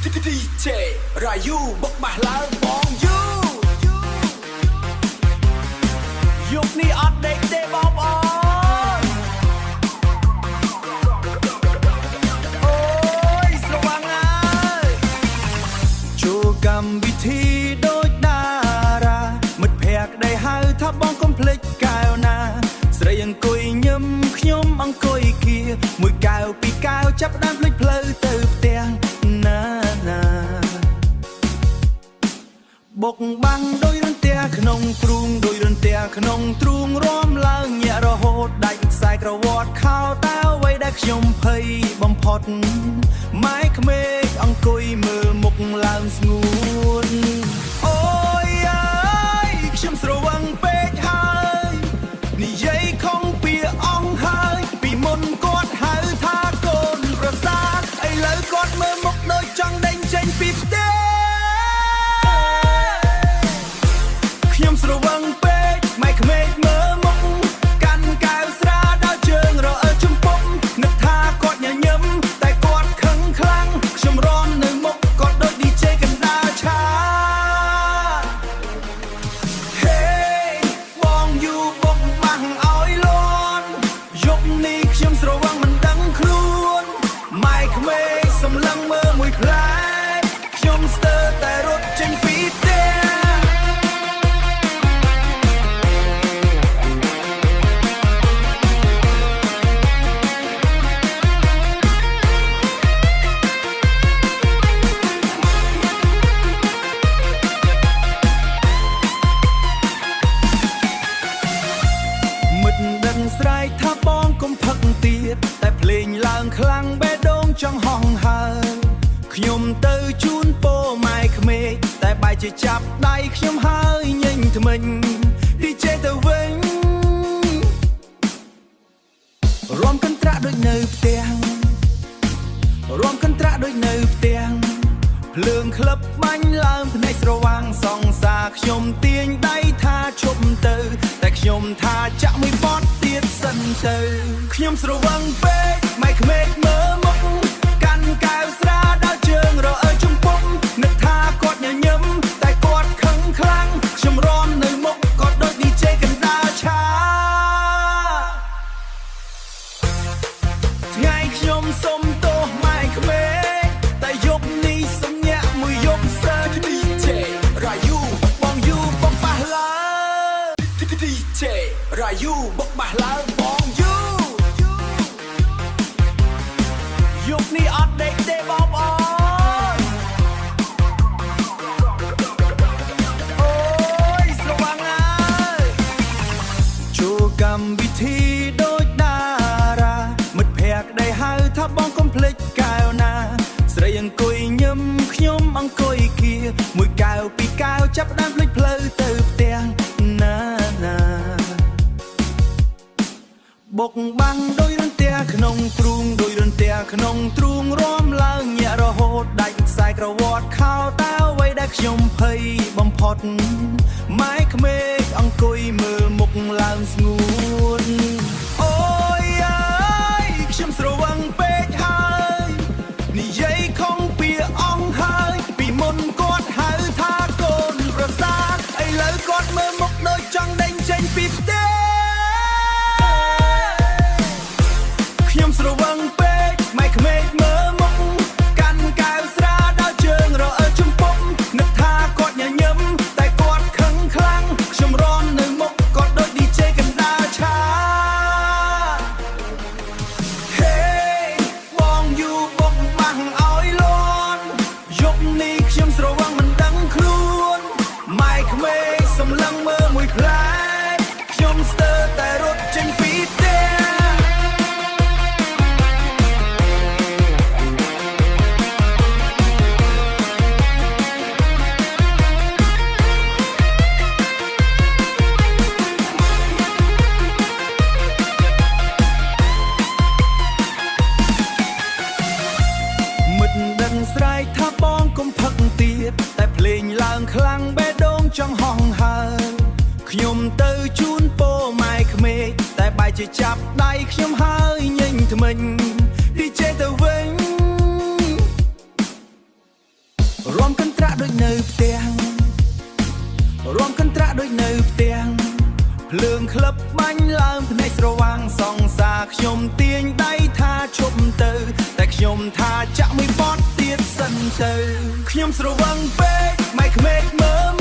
DJ រាយូបុកបាសឡើងបងយូយុគនេះអត់ដេកទេបងប្អូនអូយស្រវាំងហើយចូលកម្មវិធីដូចតារាមិត្តភក្តិដែលហៅថាបងកុំភ្លេចកែវណាស្រីអង្គុយញឹមខ្ញុំអង្គុយគៀមួយកែវពីរកែវចាប់ដើមភ្លេចផ្លូវទៅផ្ទះណាបុកបាំងដោយរន្ទះក្នុងទ្រូងដោយរន្ទះក្នុងទ្រូងរំឡើងញាក់រហូតដាច់ខ្សែក្រវ៉ាត់ខោតើអ្វីដែលខ្ញុំភ័យបំផុតម៉ែក្មេកអង្គុយមើលមុខឡើងស្ងួនអូយអើយខ្ញុំស្រវឹងពេកហើយនិយាយខំពីអង្គហើយពីមុនគាត់ហៅថាកូនប្រសាទឥឡូវគាត់មើលមុខដូចចង់ដេញចេញពីផ្ទះខ្ញុំស្រវឹងពេកម៉ែក្មេកមើលមុខកាន់កែវស្រាដល់ជើងរអិលជំពំនឹកថាគាត់ញញឹមតែគាត់ខឹងខ្លាំងខ្ញុំរំនៅមុខគាត់ដូច DJ កណ្ដាលឆាហេបងយូបុកបាំងឲ្យលន់យប់នេះខ្ញុំស្រវឹងមិនដឹងខ្លួនម៉ែក្មេកសម្លឹងមើលមួយផ្លែខ្ញុំស្ទើរតែរត់ចេញពីផ្ទះស្រែកថាបងកុំផឹកទៀតតែភ្លេងឡើងខ្លាំងបេះដូងចង់ហោះហើរខ្ញុំទៅជូនពោម៉ែក្មេកតែបែរជាចាប់ដៃខ្ញុំហើយញញថ្មិញ DJ ទៅវិញរំកន្ត្រាក់ដូចនៅផ្ទះរំកន្ត្រាក់ដូចនៅផ្ទះភ្លើងក្លឹបបាញ់ឡើងភ្នែកស្រវាងសងសាខ្ញុំទាញដៃថាឈប់ទៅតែខ្ញុំថាចាក់មួយបត់ទៀតសិនទៅខ្ញុំស្រវឹងពេកម៉ែក្មេកមើលមុខកាន់កែវស្រាដល់ជើងរអិលជំពំនឹកថាគាត់ញញឹមតែគាត់ខឹងខ្លាំងខ្ញុំរំនៅមុខគាត់ដូច DJ កណ្ដាលឆាថ្ងៃខ្ញុំសុំទោសម៉ែក្មេកតែយប់នេះសំញាក់មួយយប់សិន DJ រាយូបងយូបុកបាសឡើង DJ រាយូបុកបាសឡើងបងយូយប់នេះអត់ដេកទេបងប្អូនអូយស្រវាំងហើយចូលកម្មវិធីដូចតារាមិត្តភក្តិដែលហៅថាបងកុំភ្លេចកែវណាស្រីអង្គុយញឹមខ្ញុំអង្គុយគៀមួយកែវពីរកែវចាប់ដើមភ្លេចផ្លូវទៅផ្ទះណាបុកបាំងដោយរន្ទះក្នុងទ្រូងដោយរន្ទះក្នុងទ្រូងរំឡើងញាក់រហូតដាច់ខ្សែក្រវ៉ាត់ខោតើអ្វីដែលខ្ញុំភ័យបំផុតម៉ែក្មេកអង្គុយមើលមុខឡើងស្ងួនអូយអើយខ្ញុំស្រវឹងពេកហើយនិយាយខំពីអង្គហើយពីមុនគាត់ហៅថាកូនប្រសាទឥឡូវគាត់មើលមុខដូចចង់ដេញចេញពីផ្ទះខ្ញុំស្រវឹងពេកម៉ែក្មេកមើលមុខកាន់កែវស្រាដល់ជើងរអិលជំពំនឹកថាគាត់ញញឹមតែគាត់ខឹងខ្លាំងខ្ញុំរំនៅមុខគាត់ដូច DJ កណ្ដាលឆាហេបងយូបុកបាំងឲ្យលន់យប់នេះខ្ញុំស្រវឹងមិនដឹងខ្លួនម៉ែក្មេកសម្លឹងមើលមួយផ្លែខ្ញុំស្ទើរតែរត់ចេញពីផ្ទះស្រែកថាបងកុំផឹកទៀតតែភ្លេងឡើងខ្លាំងបេះដូងចង់ហោះហើរខ្ញុំទៅជូនពោម៉ែក្មេកតែបែរជាចាប់ដៃខ្ញុំហើយញញថ្មិញ DJ ទៅវិញ រួមកន្ត្រាក់ដូចនៅផ្ទះរួមកន្ត្រាក់ដូចនៅផ្ទះភ្លើងក្លឹបបាញ់ឡើងភ្នែកស្រវាងសង្សារខ្ញុំទាញដៃថាឈប់ទៅតែខ្ញុំថាចាក់មួយបត់ទៀតសិនទៅខ្ញុំស្រវឹងពេកម៉ែក្មេកមើល